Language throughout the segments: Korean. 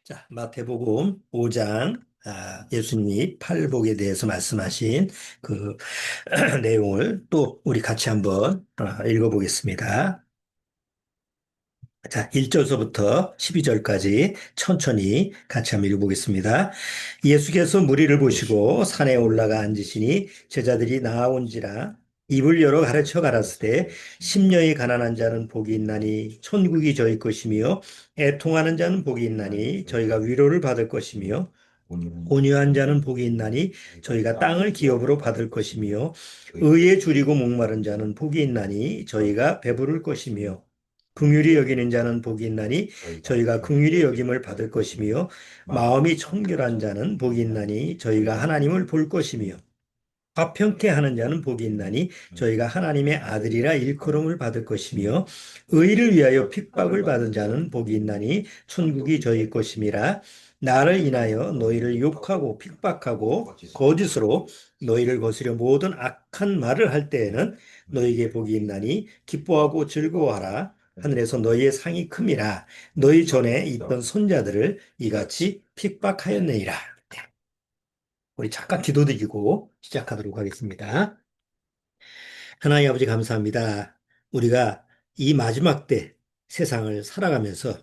자, 마태복음 5장 예수님이 팔복에 대해서 말씀하신 그 내용을 또 우리 같이 한번 읽어보겠습니다. 자, 1절서부터 12절까지 천천히 같이 한번 읽어보겠습니다. 예수께서 무리를 보시고 산에 올라가 앉으시니 제자들이 나아온지라 입을 열어 가르쳐 가라사대 심령이 가난한 자는 복이 있나니 천국이 저희 것이며 애통하는 자는 복이 있나니 저희가 위로를 받을 것이며 온유한 자는 복이 있나니 저희가 땅을 기업으로 받을 것이며 의에 줄이고 목마른 자는 복이 있나니 저희가 배부를 것이며 긍휼히 여기는 자는 복이 있나니 저희가 긍휼히 여김을 받을 것이며 마음이 청결한 자는 복이 있나니 저희가 하나님을 볼 것이며 화평케 하는 자는 복이 있나니 저희가 하나님의 아들이라 일컬음을 받을 것이며 의를 위하여 핍박을 받은 자는 복이 있나니 천국이 저희 것임이라. 나를 인하여 너희를 욕하고 핍박하고 거짓으로 너희를 거스려 모든 악한 말을 할 때에는 너희에게 복이 있나니 기뻐하고 즐거워하라. 하늘에서 너희의 상이 큼이라. 너희 전에 있던 선자들을 이같이 핍박하였느니라. 우리 잠깐 기도드리고 시작하도록 하겠습니다. 하나님 아버지 감사합니다. 우리가 이 마지막 때 세상을 살아가면서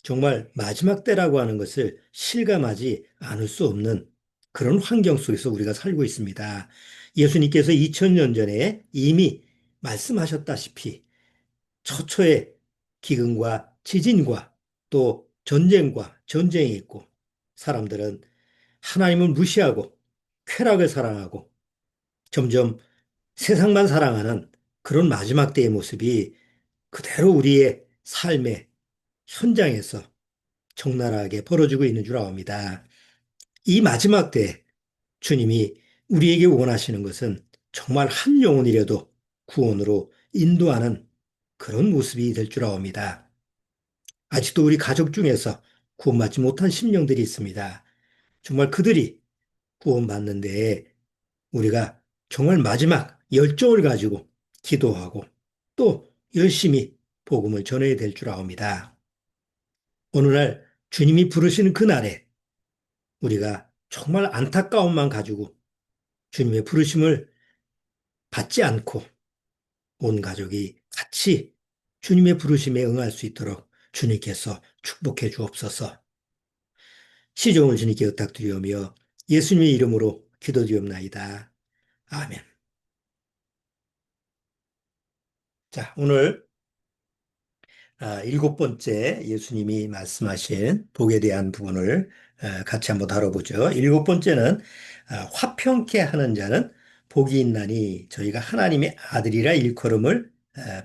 정말 마지막 때라고 하는 것을 실감하지 않을 수 없는 그런 환경 속에서 우리가 살고 있습니다. 예수님께서 2000년 전에 이미 말씀하셨다시피 처처의 기근과 지진과 또 전쟁과 전쟁이 있고 사람들은 하나님을 무시하고 쾌락을 사랑하고 점점 세상만 사랑하는 그런 마지막 때의 모습이 그대로 우리의 삶의 현장에서 적나라하게 벌어지고 있는 줄 아옵니다. 이 마지막 때 주님이 우리에게 원하시는 것은 정말 한 영혼이라도 구원으로 인도하는 그런 모습이 될 줄 아옵니다. 아직도 우리 가족 중에서 구원받지 못한 심령들이 있습니다. 정말 그들이 구원받는데 우리가 정말 마지막 열정을 가지고 기도하고 또 열심히 복음을 전해야 될 줄 아옵니다. 어느 날 주님이 부르시는 그날에 우리가 정말 안타까움만 가지고 주님의 부르심을 받지 않고 온 가족이 같이 주님의 부르심에 응할 수 있도록 주님께서 축복해 주옵소서. 시종을 주님께 부탁드리오며 예수님의 이름으로 기도드리옵나이다. 아멘. 자, 오늘 일곱 번째 예수님이 말씀하신 복에 대한 부분을 같이 한번 다뤄보죠. 일곱 번째는 화평케 하는 자는 복이 있나니 저희가 하나님의 아들이라 일컬음을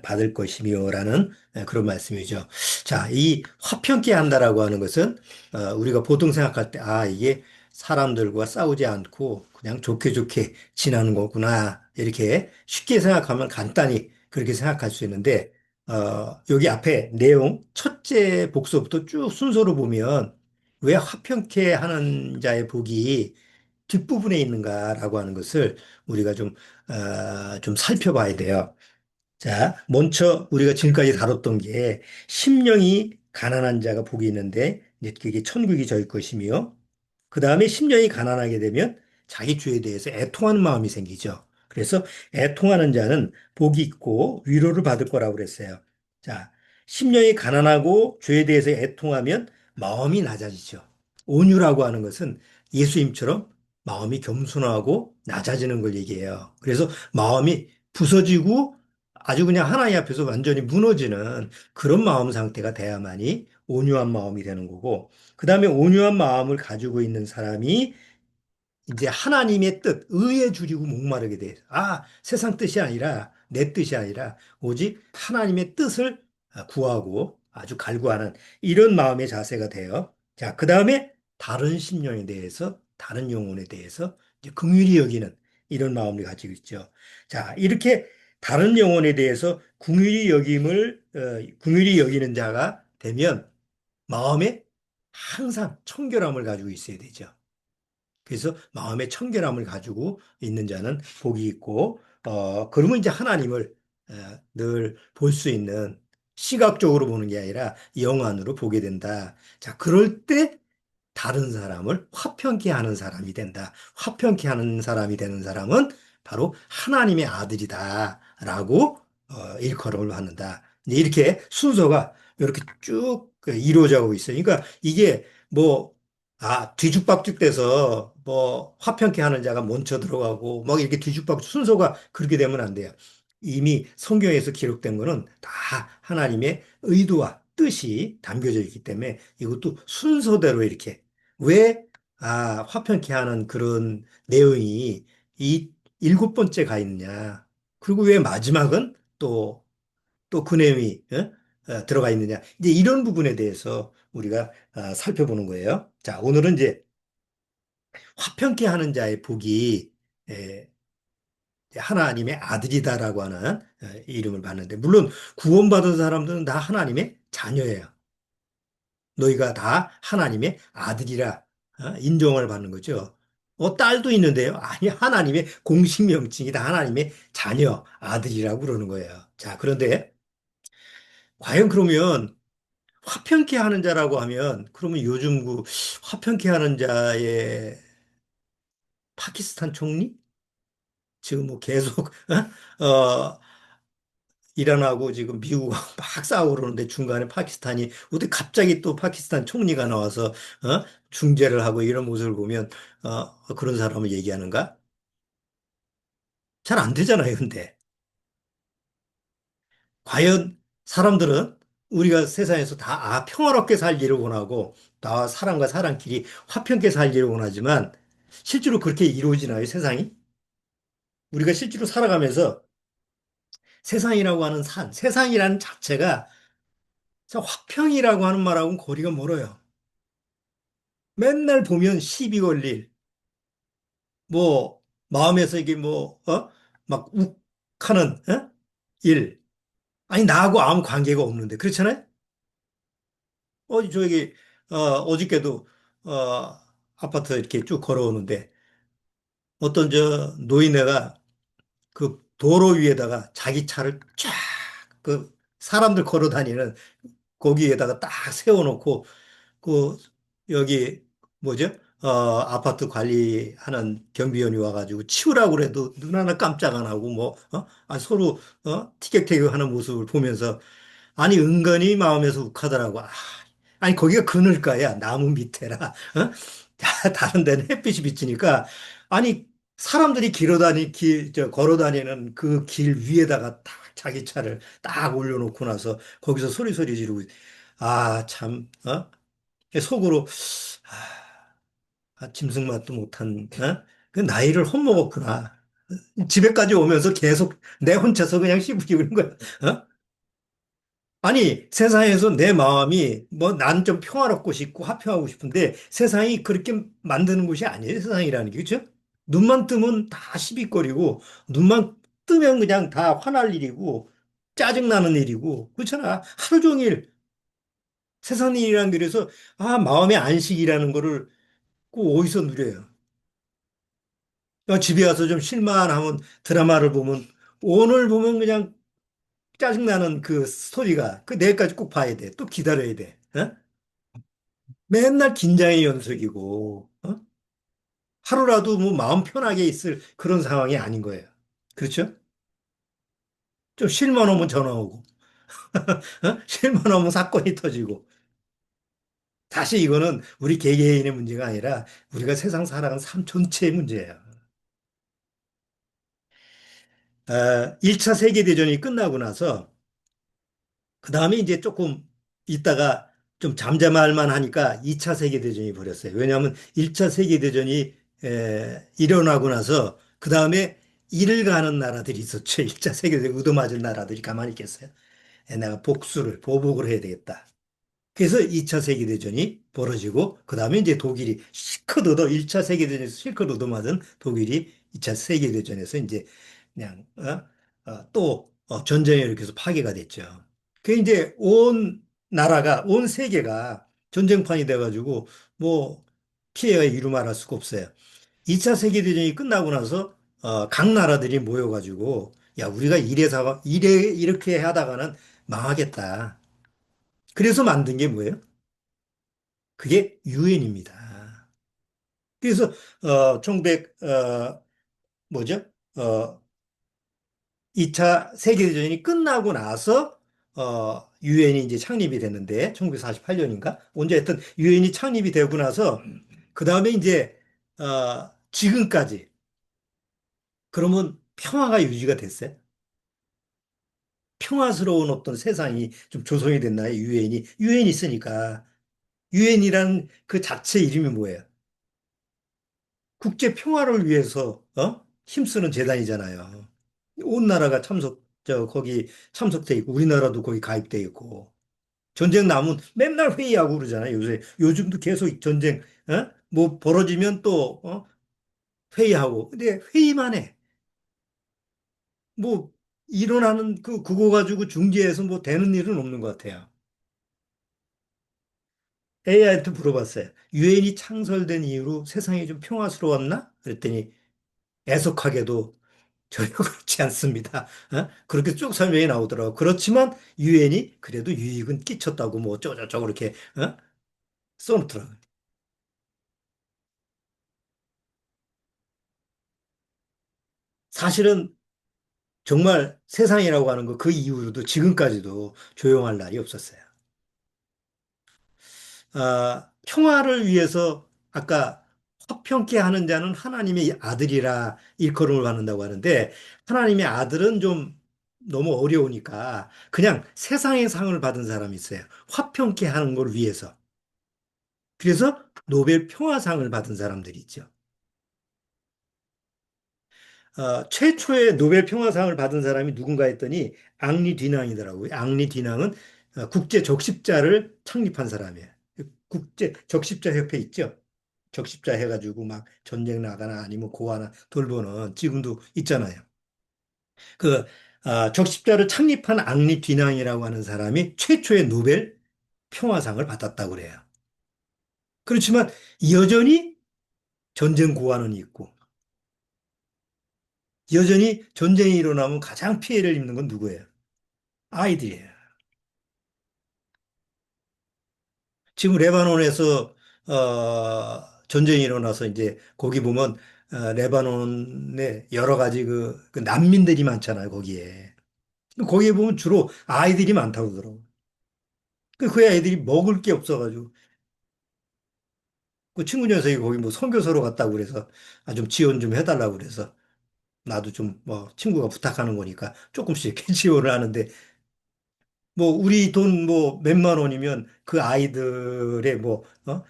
받을 것이며라는 그런 말씀이죠. 자, 이 화평케 한다라고 하는 것은 우리가 보통 생각할 때 이게 사람들과 싸우지 않고 그냥 좋게 좋게 지나는 거구나 이렇게 쉽게 생각하면 간단히 그렇게 생각할 수 있는데 여기 앞에 내용, 첫째 복서부터 쭉 순서로 보면 왜 화평케 하는 자의 복이 뒷부분에 있는가라고 하는 것을 우리가 좀 살펴봐야 돼요. 자, 먼저 우리가 지금까지 다뤘던 게 심령이 가난한 자가 복이 있는데 이제 그게 천국이 저희 것이며 그 다음에 심령이 가난하게 되면 자기 죄에 대해서 애통하는 마음이 생기죠. 그래서 애통하는 자는 복이 있고 위로를 받을 거라고 그랬어요. 자, 심령이 가난하고 죄에 대해서 애통하면 마음이 낮아지죠. 온유라고 하는 것은 예수님처럼 마음이 겸손하고 낮아지는 걸 얘기해요. 그래서 마음이 부서지고 아주 그냥 하나님 앞에서 완전히 무너지는 그런 마음 상태가 돼야만이 온유한 마음이 되는 거고, 그 다음에 온유한 마음을 가지고 있는 사람이 이제 하나님의 뜻, 의에 줄이고 목마르게 돼. 세상 뜻이 아니라 내 뜻이 아니라 오직 하나님의 뜻을 구하고 아주 갈구하는 이런 마음의 자세가 돼요. 자, 그 다음에 다른 심령에 대해서, 다른 영혼에 대해서 이제 긍휼히 여기는 이런 마음을 가지고 있죠. 자, 이렇게 다른 영혼에 대해서 긍휼히 여기는 자가 되면 마음에 항상 청결함을 가지고 있어야 되죠. 그래서 마음의 청결함을 가지고 있는 자는 복이 있고, 그러면 이제 하나님을 늘 볼 수 있는 시각적으로 보는 게 아니라 영안으로 보게 된다. 자, 그럴 때 다른 사람을 화평케 하는 사람이 된다. 화평케 하는 사람이 되는 사람은 바로 하나님의 아들이다라고 일컬음을 받는다. 이렇게 순서가 이렇게 쭉 이루어져 가고 있어요. 그러니까 이게 뭐 뒤죽박죽 돼서 뭐 화평케 하는 자가 먼저 들어가고 막 이렇게 뒤죽박죽 순서가 그렇게 되면 안 돼요. 이미 성경에서 기록된 거는 다 하나님의 의도와 뜻이 담겨져 있기 때문에 이것도 순서대로 이렇게 왜, 화평케 하는 그런 내용이 이 일곱 번째 가 있느냐. 그리고 왜 마지막은 또 그 내용이 들어가 있느냐. 이제 이런 부분에 대해서 우리가 살펴보는 거예요. 자, 오늘은 이제 화평케 하는 자의 복이 에, 하나님의 아들이다라고 하는 이름을 받는데, 물론 구원받은 사람들은 다 하나님의 자녀예요. 너희가 다 하나님의 아들이라 인정을 받는 거죠. 딸도 있는데요. 아니, 하나님의 공식 명칭이 다 하나님의 자녀, 아들이라고 그러는 거예요. 자, 그런데 과연 그러면 화평케 하는 자라고 하면 그러면 요즘 그 화평케 하는 자의 파키스탄 총리? 지금 뭐 계속 어, 이란하고 지금 미국하고 막 싸우고 그러는데 중간에 파키스탄이 어떻게 갑자기 또 파키스탄 총리가 나와서 중재를 하고 이런 모습을 보면 그런 사람을 얘기하는가? 잘 안 되잖아요, 근데. 과연 사람들은 우리가 세상에서 다 평화롭게 살기를 원하고 다 사람과 사람끼리 화평케 살기를 원하지만 실제로 그렇게 이루어지나요, 세상이? 우리가 실제로 살아가면서 세상이라고 하는 세상이라는 자체가 화평이라고 하는 말하고는 거리가 멀어요. 맨날 보면 시비 걸릴, 뭐, 마음에서 이게 뭐, 막 욱하는, 일. 아니, 나하고 아무 관계가 없는데. 그렇잖아요? 저기, 어저께도, 어, 아파트 이렇게 쭉 걸어오는데, 어떤 노인네가 그 도로 위에다가 자기 차를 쫙, 그 사람들 걸어 다니는 거기에다가 딱 세워놓고, 그 여기 뭐죠? 아파트 관리하는 경비원이 와가지고 치우라고 그래도 눈 하나 깜짝 안 하고 뭐 서로 티격태격하는 모습을 보면서 아니 은근히 마음에서 욱하더라고. 아니 거기가 그늘가야 나무 밑에라. 다른 데는 햇빛이 비치니까 아니 사람들이 걸어 다니는 그 길 위에다가 딱 자기 차를 딱 올려놓고 나서 거기서 소리 지르고 참, 속으로, 짐승 맛도 못한, 그 나이를 헛먹었구나. 집에까지 오면서 계속 내 혼자서 그냥 씹으리고 있는 거야. 어? 아니, 세상에서 내 마음이, 뭐, 난 좀 평화롭고 싶고 화평하고 싶은데 세상이 그렇게 만드는 곳이 아니에요. 세상이라는 게, 그죠? 눈만 뜨면 다 시비거리고, 눈만 뜨면 그냥 다 화날 일이고, 짜증나는 일이고, 그렇잖아. 하루 종일 세상 일이라는 게 그래서, 마음의 안식이라는 거를 꼭 어디서 누려요. 집에 와서 좀 쉴만하면 드라마를 보면 오늘 보면 그냥 짜증나는 그 스토리가 그 내일까지 꼭 봐야 돼. 또 기다려야 돼. 맨날 긴장의 연속이고 하루라도 뭐 마음 편하게 있을 그런 상황이 아닌 거예요. 그렇죠? 좀 쉴만 하면 전화 오고 쉴만 하면 사건이 터지고 다시 이거는 우리 개개인의 문제가 아니라 우리가 세상 살아가는 삶 전체의 문제예요. 1차 세계대전이 끝나고 나서 그 다음에 이제 조금 있다가 좀 잠잠할 하니까 2차 세계대전이 벌였어요. 왜냐하면 1차 세계대전이 일어나고 나서 그 다음에 일을 가는 나라들이 있었죠. 1차 세계대전 얻어맞은 나라들이 가만히 있겠어요. 내가 보복을 해야 되겠다. 그래서 2차 세계대전이 벌어지고 그 다음에 이제 독일이 실컷 1차 세계대전에서 실컷 얻어맞은 독일이 2차 세계대전에서 이제 그냥 또 전쟁에 이렇게 해서 파괴가 됐죠. 그 이제 온 세계가 전쟁판이 돼가지고 뭐 피해가 이루말할 수가 없어요. 2차 세계대전이 끝나고 나서 각 나라들이 모여가지고 야 우리가 이렇게 하다가는 망하겠다. 그래서 만든 게 뭐예요? 그게 유엔입니다. 그래서 1900 뭐죠? 어 2차 세계대전이 끝나고 나서 유엔이 이제 창립이 됐는데 1948년인가? 언제 하여튼 유엔이 창립이 되고 나서 그다음에 이제 지금까지 그러면 평화가 유지가 됐어요. 평화스러운 어떤 세상이 좀 조성이 됐나요? 유엔이 있으니까 유엔이란 그 자체 이름이 뭐예요? 국제 평화를 위해서 힘쓰는 재단이잖아요. 온 나라가 거기 참석돼 있고 우리나라도 거기 가입돼 있고 전쟁 나면 맨날 회의하고 그러잖아요. 요즘도 계속 전쟁 뭐 벌어지면 또 회의하고 근데 회의만 해. 뭐 일어나는 그거 가지고 중재해서 뭐 되는 일은 없는 것 같아요. AI한테 물어봤어요. 유엔이 창설된 이후로 세상이 좀 평화스러웠나? 그랬더니 애석하게도 전혀 그렇지 않습니다. 그렇게 쭉 설명이 나오더라고. 그렇지만 유엔이 그래도 유익은 끼쳤다고 뭐 어쩌고저쩌고 이렇게 써놓더라고요. 사실은 정말 세상이라고 하는 거 그 이후로도 지금까지도 조용할 날이 없었어요. 평화를 위해서 아까 화평케 하는 자는 하나님의 아들이라 일컬음을 받는다고 하는데 하나님의 아들은 좀 너무 어려우니까 그냥 세상의 상을 받은 사람이 있어요. 화평케 하는 걸 위해서. 그래서 노벨 평화상을 받은 사람들이 있죠. 최초의 노벨 평화상을 받은 사람이 누군가 했더니 앙리 뒤낭이더라고요. 앙리 뒤낭은 국제 적십자를 창립한 사람이에요. 국제 적십자 협회 있죠. 적십자 해가지고 막 전쟁 나가나 아니면 고아나 돌보는 지금도 있잖아요. 그 적십자를 창립한 앙리 뒤낭이라고 하는 사람이 최초의 노벨 평화상을 받았다고 그래요. 그렇지만 여전히 전쟁 고아는 있고 여전히 전쟁이 일어나면 가장 피해를 입는 건 누구예요? 아이들이에요. 지금 레바논에서 전쟁이 일어나서 이제 거기 보면 레바논에 여러 가지 그 난민들이 많잖아요, 거기에. 거기에 보면 주로 아이들이 많다고 그러더라고. 그 애들이 먹을 게 없어가지고 그 친구 녀석이 거기 뭐 선교사로 갔다고 그래서 좀 지원 좀 해달라고 그래서 나도 좀 뭐 친구가 부탁하는 거니까 조금씩 이렇게 지원을 하는데 뭐 우리 돈 뭐 몇만 원이면 그 아이들의 뭐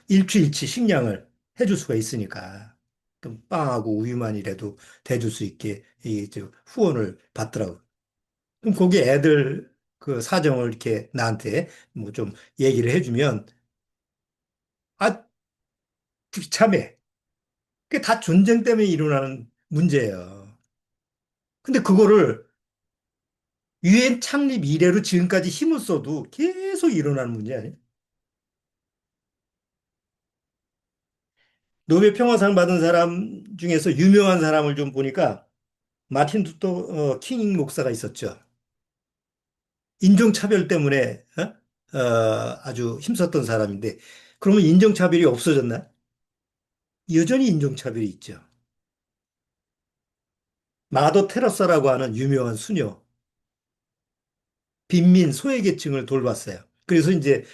일주일치 식량을 해줄 수가 있으니까 좀 빵하고 우유만이라도 대줄 수 있게 이저 후원을 받더라고. 그럼 거기 애들 그 사정을 이렇게 나한테 뭐 좀 얘기를 해주면 아 참해. 그게 다 전쟁 때문에 일어나는 문제예요. 근데 그거를 유엔 창립 이래로 지금까지 힘을 써도 계속 일어나는 문제 아니에요? 노벨 평화상 받은 사람 중에서 유명한 사람을 좀 보니까 마틴 루터 킹 목사가 있었죠. 인종차별 때문에 아주 힘썼던 사람인데 그러면 인종차별이 없어졌나? 여전히 인종차별이 있죠. 마더 테러사라고 하는 유명한 수녀, 빈민 소외계층을 돌봤어요. 그래서 이제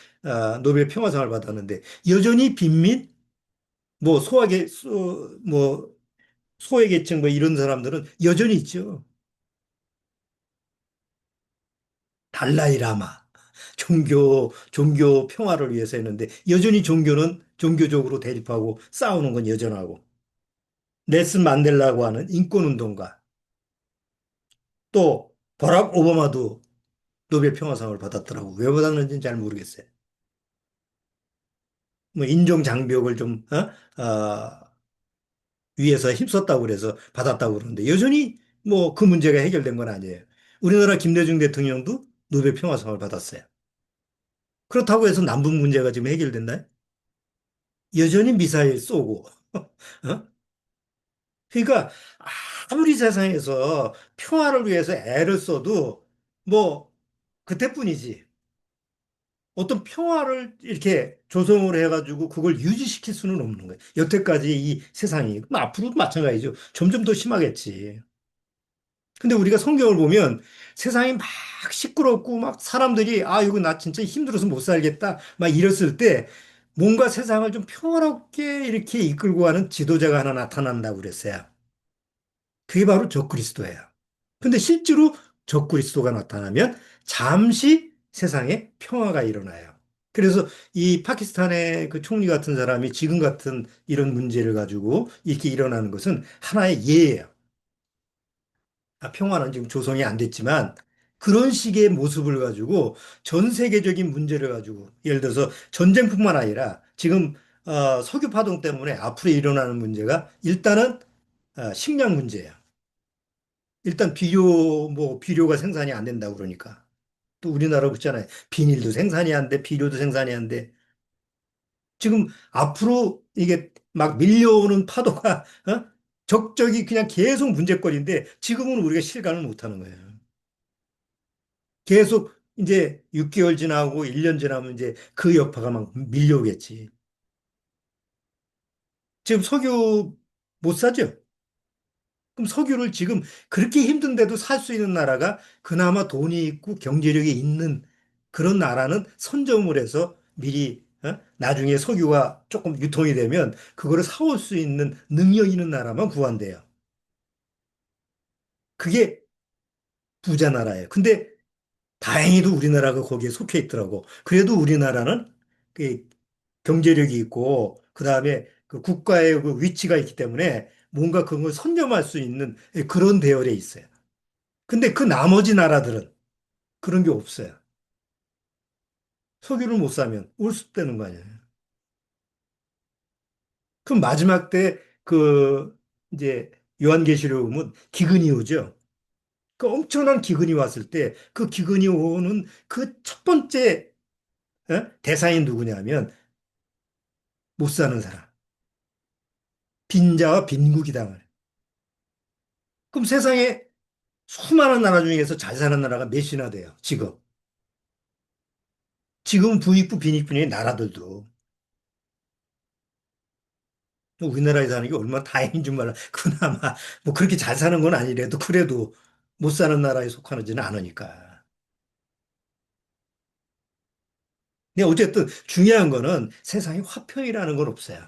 노벨 평화상을 받았는데 여전히 빈민, 뭐 뭐 소외계층 뭐 이런 사람들은 여전히 있죠. 달라이 라마. 종교 평화를 위해서 했는데 여전히 종교는 종교적으로 대립하고 싸우는 건 여전하고 넬슨 만델라고 하는 인권운동가 또 버락 오바마도 노벨 평화상을 받았더라고. 왜 받았는지는 잘 모르겠어요. 뭐 인종 장벽을 좀 위해서 힘썼다고 그래서 받았다고 그러는데 여전히 뭐 그 문제가 해결된 건 아니에요. 우리나라 김대중 대통령도 노벨 평화상을 받았어요. 그렇다고 해서 남북 문제가 지금 해결됐나요? 여전히 미사일 쏘고 어? 그러니까 아무리 세상에서 평화를 위해서 애를 써도 뭐 그때뿐이지. 어떤 평화를 이렇게 조성을 해가지고 그걸 유지시킬 수는 없는 거예요. 여태까지 이 세상이. 그럼 앞으로도 마찬가지죠. 점점 더 심하겠지. 근데 우리가 성경을 보면 세상이 막 시끄럽고 막 사람들이 아, 이거 나 진짜 힘들어서 못 살겠다. 막 이랬을 때 뭔가 세상을 좀 평화롭게 이렇게 이끌고 가는 지도자가 하나 나타난다고 그랬어요. 그게 바로 적그리스도예요. 근데 실제로 적그리스도가 나타나면 잠시 세상에 평화가 일어나요. 그래서 이 파키스탄의 그 총리 같은 사람이 지금 같은 이런 문제를 가지고 이렇게 일어나는 것은 하나의 예예요. 아, 평화는 지금 조성이 안 됐지만 그런 식의 모습을 가지고 전 세계적인 문제를 가지고 예를 들어서 전쟁뿐만 아니라 지금 석유 파동 때문에 앞으로 일어나는 문제가 일단은 식량 문제예요. 일단 비료가 생산이 안 된다고 그러니까. 또 우리나라 그렇잖아요. 비닐도 생산이 안 돼, 비료도 생산이 안 돼. 지금 앞으로 이게 막 밀려오는 파도가 적적이 그냥 계속 문제거리인데 지금은 우리가 실감을 못 하는 거예요. 계속 이제 6개월 지나고 1년 지나면 이제 그 여파가 막 밀려오겠지. 지금 석유 못 사죠? 그럼 석유를 지금 그렇게 힘든데도 살 수 있는 나라가 그나마 돈이 있고 경제력이 있는 그런 나라는 선점을 해서 미리 나중에 석유가 조금 유통이 되면 그거를 사올 수 있는 능력 있는 나라만 구한대요. 그게 부자 나라예요. 근데 다행히도 우리나라가 거기에 속해 있더라고. 그래도 우리나라는 그 경제력이 있고 그다음에 그 국가의 그 위치가 있기 때문에 뭔가 그런 걸 선점할 수 있는 그런 대열에 있어요. 근데 그 나머지 나라들은 그런 게 없어요. 석유를 못 사면 울쑥되는 거 아니에요. 그럼 마지막 때 그 이제 요한계시록 보면 기근이 오죠. 그 엄청난 기근이 왔을 때 그 기근이 오는 그 첫 번째 대상이 누구냐면 못 사는 사람. 빈자와 빈국이 당을. 그럼 세상에 수많은 나라 중에서 잘 사는 나라가 몇이나 돼요, 지금. 지금 부익부 빈익빈의 나라들도. 우리나라에 사는 게 얼마나 다행인 줄 몰라. 그나마 뭐 그렇게 잘 사는 건 아니래도 그래도 못 사는 나라에 속하지는 않으니까. 근데 어쨌든 중요한 거는 세상에 화평이라는 건 없어요.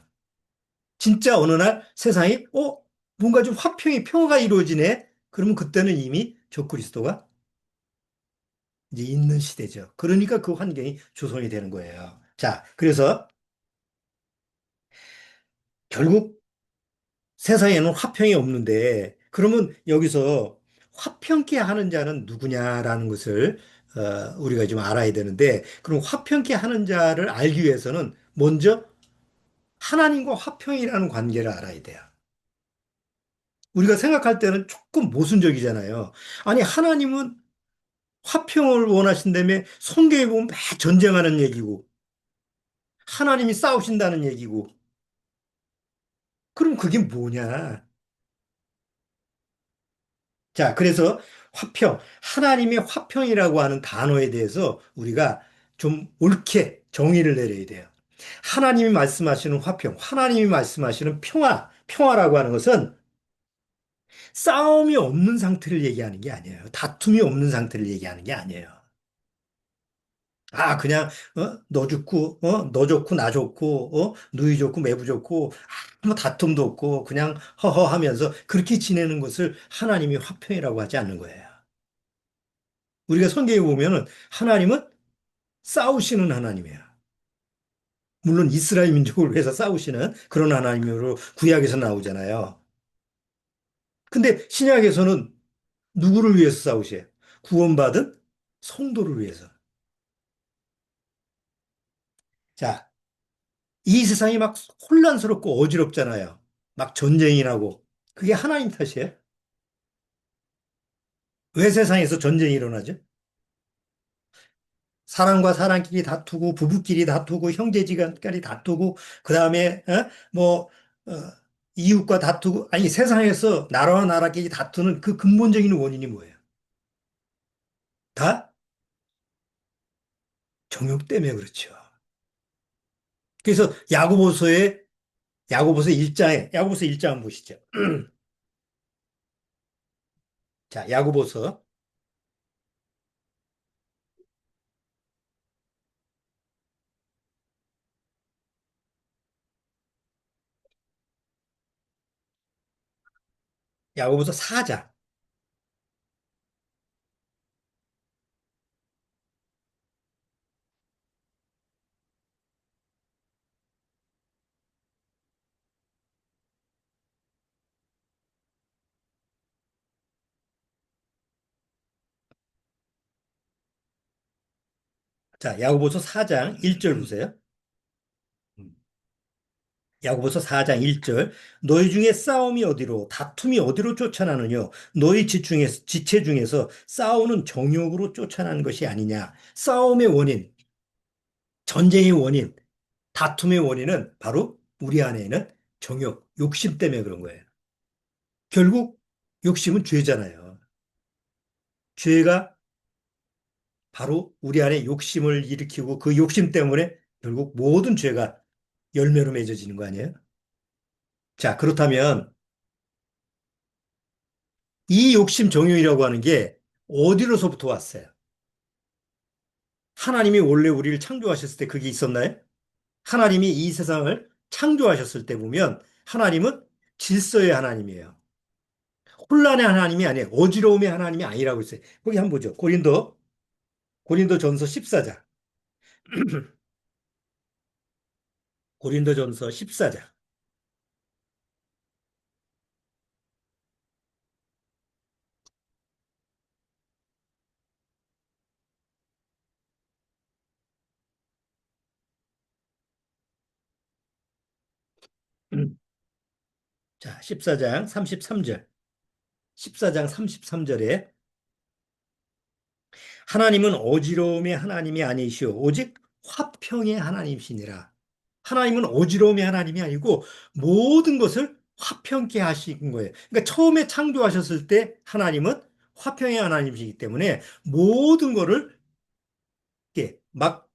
진짜 어느 날 세상이 뭔가 좀 화평이 평화가 이루어지네. 그러면 그때는 이미 적그리스도가 이제 있는 시대죠. 그러니까 그 환경이 조성이 되는 거예요. 자, 그래서 결국 세상에는 화평이 없는데 그러면 여기서 화평케 하는 자는 누구냐라는 것을 우리가 좀 알아야 되는데 그럼 화평케 하는 자를 알기 위해서는 먼저 하나님과 화평이라는 관계를 알아야 돼요. 우리가 생각할 때는 조금 모순적이잖아요. 아니 하나님은 화평을 원하신다며 성경에 보면 매 전쟁하는 얘기고 하나님이 싸우신다는 얘기고 그럼 그게 뭐냐? 자, 그래서 화평, 하나님의 화평이라고 하는 단어에 대해서 우리가 좀 옳게 정의를 내려야 돼요. 하나님이 말씀하시는 화평, 하나님이 말씀하시는 평화라고 하는 것은 싸움이 없는 상태를 얘기하는 게 아니에요. 다툼이 없는 상태를 얘기하는 게 아니에요. 아, 그냥, 너 좋고, 나 좋고, 누이 좋고, 매부 좋고, 아무 다툼도 없고, 그냥 허허 하면서 그렇게 지내는 것을 하나님이 화평이라고 하지 않는 거예요. 우리가 성경에 보면은 하나님은 싸우시는 하나님이에요. 물론 이스라엘 민족을 위해서 싸우시는 그런 하나님으로 구약에서 나오잖아요. 근데 신약에서는 누구를 위해서 싸우세요? 구원받은 성도를 위해서. 자, 이 세상이 막 혼란스럽고 어지럽잖아요. 막 전쟁이 나고. 그게 하나님 탓이에요? 왜 세상에서 전쟁이 일어나죠? 사람과 사람끼리 다투고 부부끼리 다투고 형제지간끼리 다투고 그다음에 뭐 어, 이웃과 다투고 아니 세상에서 나라와 나라끼리 다투는 그 근본적인 원인이 뭐예요? 다 정욕 때문에 그렇죠. 그래서 야고보서 1장에, 야고보서 1장 한번 보시죠. 자, 야고보서 4장. 자, 야고보서 4장 1절 보세요. 야고보서 4장 1절. 너희 중에 싸움이 어디로 다툼이 어디로 쫓아나느냐 너희 지체 중에서 싸우는 정욕으로 쫓아나는 것이 아니냐. 싸움의 원인, 전쟁의 원인, 다툼의 원인은 바로 우리 안에 있는 정욕, 욕심 때문에 그런 거예요. 결국 욕심은 죄잖아요. 죄가 바로 우리 안에 욕심을 일으키고 그 욕심 때문에 결국 모든 죄가 열매로 맺어지는 거 아니에요? 자, 그렇다면 이 욕심 정욕이라고 하는 게 어디로서부터 왔어요? 하나님이 원래 우리를 창조하셨을 때 그게 있었나요? 하나님이 이 세상을 창조하셨을 때 보면 하나님은 질서의 하나님이에요. 혼란의 하나님이 아니에요. 어지러움의 하나님이 아니라고 있어요. 거기 한번 보죠. 고린도 전서 14장. 고린도 전서 14장. 자, 14장 33절. 14장 33절에 하나님은 어지러움의 하나님이 아니시오. 오직 화평의 하나님이시니라. 하나님은 어지러움의 하나님이 아니고 모든 것을 화평케 하신 거예요. 그러니까 처음에 창조하셨을 때 하나님은 화평의 하나님이시기 때문에 모든 거를 이렇게 막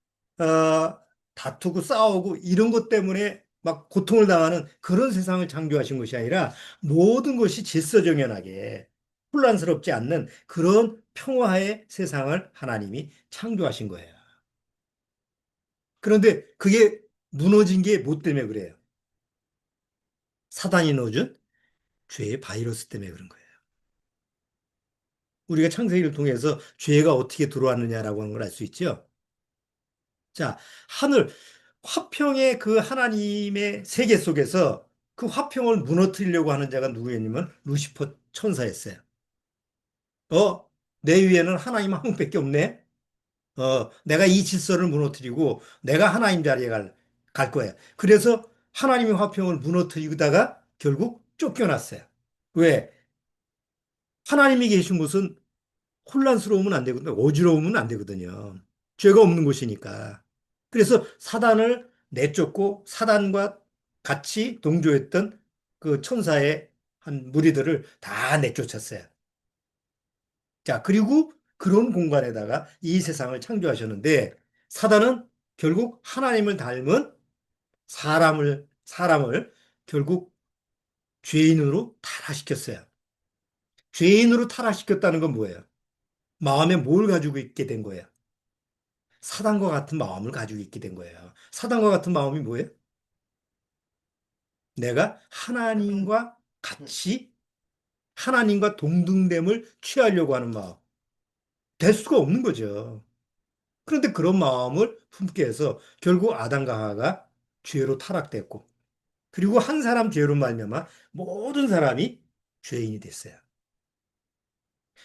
다투고 싸우고 이런 것 때문에 막 고통을 당하는 그런 세상을 창조하신 것이 아니라 모든 것이 질서정연하게 혼란스럽지 않는 그런 평화의 세상을 하나님이 창조하신 거예요. 그런데 그게 무너진 게 뭐 때문에 그래요? 사단이 넣어준 죄의 바이러스 때문에 그런 거예요. 우리가 창세기를 통해서 죄가 어떻게 들어왔느냐라고 하는 걸 알 수 있죠. 자, 하늘, 화평의 그 하나님의 세계 속에서 그 화평을 무너뜨리려고 하는 자가 누구였냐면 루시퍼 천사였어요. 어, 내 위에는 하나님 한 분밖에 없네. 내가 이 질서를 무너뜨리고 내가 하나님 자리에 갈 거야. 그래서 하나님의 화평을 무너뜨리다가 결국 쫓겨났어요. 왜? 하나님이 계신 곳은 혼란스러우면 안 되거든요. 어지러우면 안 되거든요. 죄가 없는 곳이니까. 그래서 사단을 내쫓고 사단과 같이 동조했던 그 천사의 한 무리들을 다 내쫓았어요. 자, 그리고 그런 공간에다가 이 세상을 창조하셨는데 사단은 결국 하나님을 닮은 사람을 결국 죄인으로 타락시켰어요. 죄인으로 타락시켰다는 건 뭐예요? 마음에 뭘 가지고 있게 된 거예요? 사단과 같은 마음을 가지고 있게 된 거예요. 사단과 같은 마음이 뭐예요? 내가 하나님과 동등됨을 취하려고 하는 마음. 될 수가 없는 거죠. 그런데 그런 마음을 품게 해서 결국 아담과 하와가 죄로 타락됐고, 그리고 한 사람 죄로 말미암아 모든 사람이 죄인이 됐어요.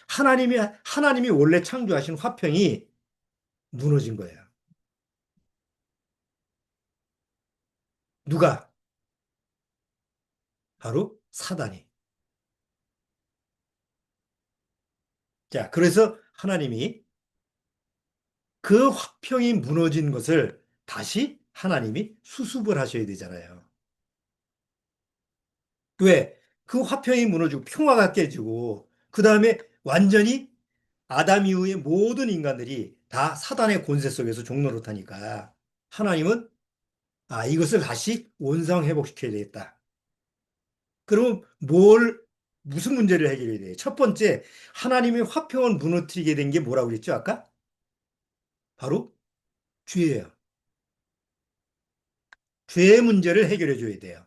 하나님이 원래 창조하신 화평이 무너진 거예요. 누가? 바로 사단이. 자, 그래서 하나님이 그 화평이 무너진 것을 다시 하나님이 수습을 하셔야 되잖아요. 왜? 그 화평이 무너지고 평화가 깨지고 그 다음에 완전히 아담 이후의 모든 인간들이 다 사단의 권세 속에서 종로를 타니까 하나님은 이것을 다시 원상회복시켜야 되겠다. 그럼 무슨 문제를 해결해야 돼요? 첫 번째, 하나님의 화평을 무너뜨리게 된 게 뭐라고 그랬죠, 아까? 바로 죄예요. 죄의 문제를 해결해 줘야 돼요.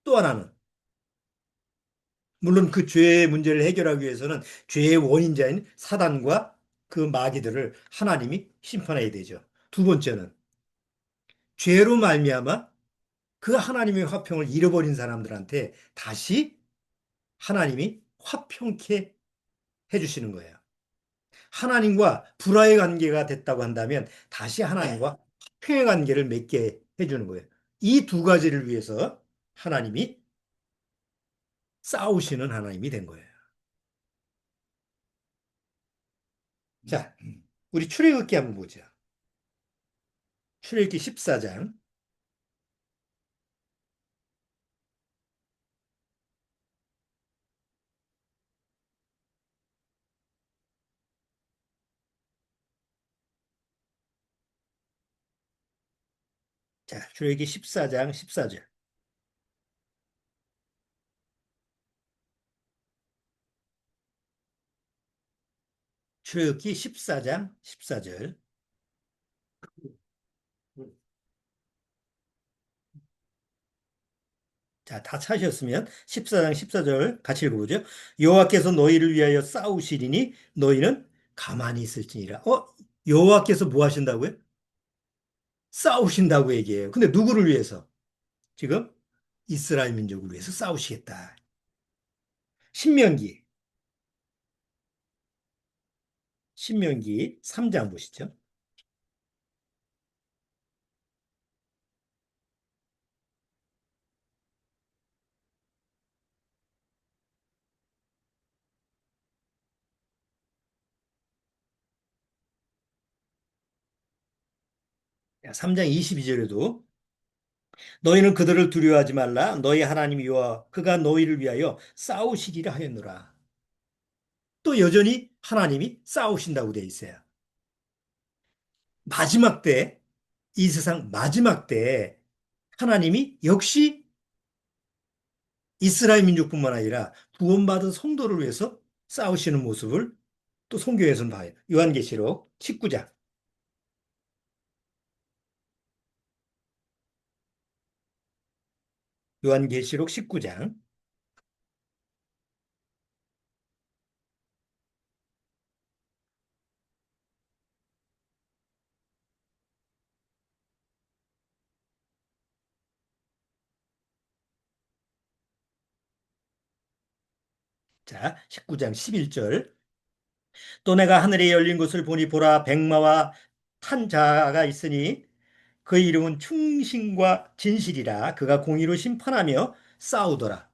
또 하나는, 물론 그 죄의 문제를 해결하기 위해서는 죄의 원인자인 사단과 그 마귀들을 하나님이 심판해야 되죠. 두 번째는, 죄로 말미암아 그 하나님의 화평을 잃어버린 사람들한테 다시 하나님이 화평케 해주시는 거예요. 하나님과 불화의 관계가 됐다고 한다면 다시 하나님과 화평의 관계를 맺게 해주는 거예요. 이 두 가지를 위해서 하나님이 싸우시는 하나님이 된 거예요. 자, 우리 출애굽기 한번 보자. 출애굽기 14장. 자, 출애굽기 14장 14절. 출애굽기 14장 14절. 자, 다 찾으셨으면 14장 14절 같이 읽어보죠. 여호와께서 너희를 위하여 싸우시리니 너희는 가만히 있을지니라. 여호와께서 뭐 하신다고요? 싸우신다고 얘기해요. 근데 누구를 위해서? 지금 이스라엘 민족을 위해서 싸우시겠다. 신명기, 신명기 3장 보시죠. 자, 3장 22절에도 너희는 그들을 두려워하지 말라. 너희 하나님 여호와 그가 너희를 위하여 싸우시리라 하였노라. 또 여전히 하나님이 싸우신다고 돼 있어요. 마지막 때, 이 세상 마지막 때 하나님이 역시 이스라엘 민족뿐만 아니라 구원받은 성도를 위해서 싸우시는 모습을 또 성경에서는 봐요. 요한계시록 19장. 요한계시록 19장. 자, 19장 11절. 또 내가 하늘에 열린 것을 보니 보라 백마와 탄 자가 있으니 그 이름은 충신과 진실이라 그가 공의로 심판하며 싸우더라.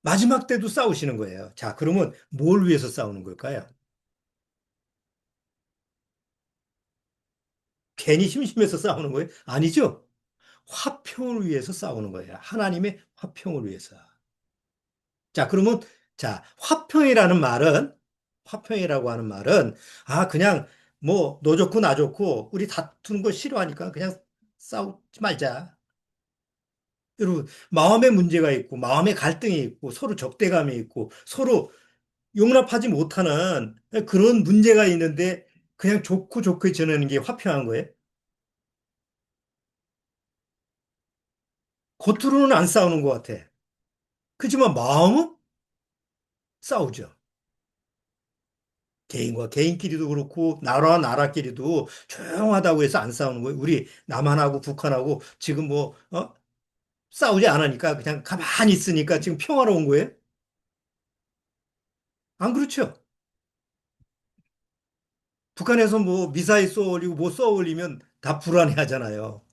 마지막 때도 싸우시는 거예요. 자, 그러면 뭘 위해서 싸우는 걸까요? 괜히 심심해서 싸우는 거예요? 아니죠. 화평을 위해서 싸우는 거예요. 하나님의 화평을 위해서. 자, 그러면, 자, 화평이라고 하는 말은, 그냥, 뭐, 너 좋고 나 좋고, 우리 다투는 거 싫어하니까 그냥 싸우지 말자. 여러분, 마음의 문제가 있고, 마음의 갈등이 있고, 서로 적대감이 있고, 서로 용납하지 못하는 그런 문제가 있는데, 그냥 좋고 좋게 지내는 게 화평한 거예요. 겉으로는 안 싸우는 것 같아. 그렇지만 마음은 싸우죠. 개인과 개인끼리도 그렇고 나라와 나라끼리도 조용하다고 해서 안 싸우는 거예요. 우리 남한하고 북한하고 지금 싸우지 않으니까 그냥 가만히 있으니까 지금 평화로운 거예요. 안 그렇죠? 북한에서 뭐 미사일 쏘아 올리고 뭐 쏘아 올리면 다 불안해 하잖아요.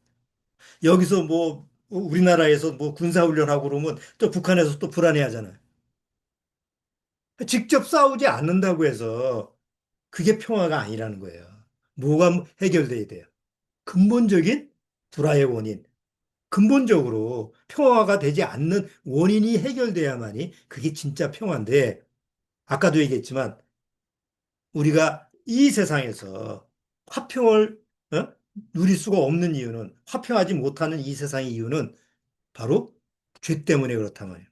여기서 뭐 우리나라에서 뭐 군사훈련하고 그러면 또 북한에서 또 불안해 하잖아요. 직접 싸우지 않는다고 해서 그게 평화가 아니라는 거예요. 뭐가 해결돼야 돼요? 근본적인 불화의 원인, 근본적으로 평화가 되지 않는 원인이 해결돼야만이 그게 진짜 평화인데, 아까도 얘기했지만, 우리가 이 세상에서 화평을 누릴 수가 없는 이유는 화평하지 못하는 이 세상의 이유는 바로 죄 때문에 그렇단 말이에요.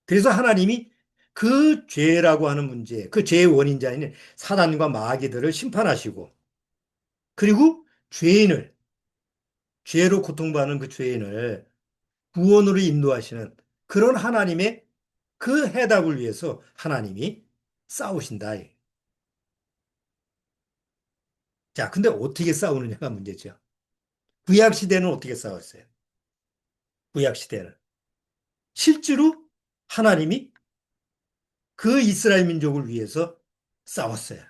그래서 하나님이 그 죄라고 하는 문제, 그 죄의 원인자인 사단과 마귀들을 심판하시고 그리고 죄인을 죄로 고통받는 그 죄인을 구원으로 인도하시는 그런 하나님의 그 해답을 위해서 하나님이 싸우신다. 자, 근데 어떻게 싸우느냐가 문제죠. 구약 시대는 어떻게 싸웠어요? 구약 시대는 실제로 하나님이 그 이스라엘 민족을 위해서 싸웠어요.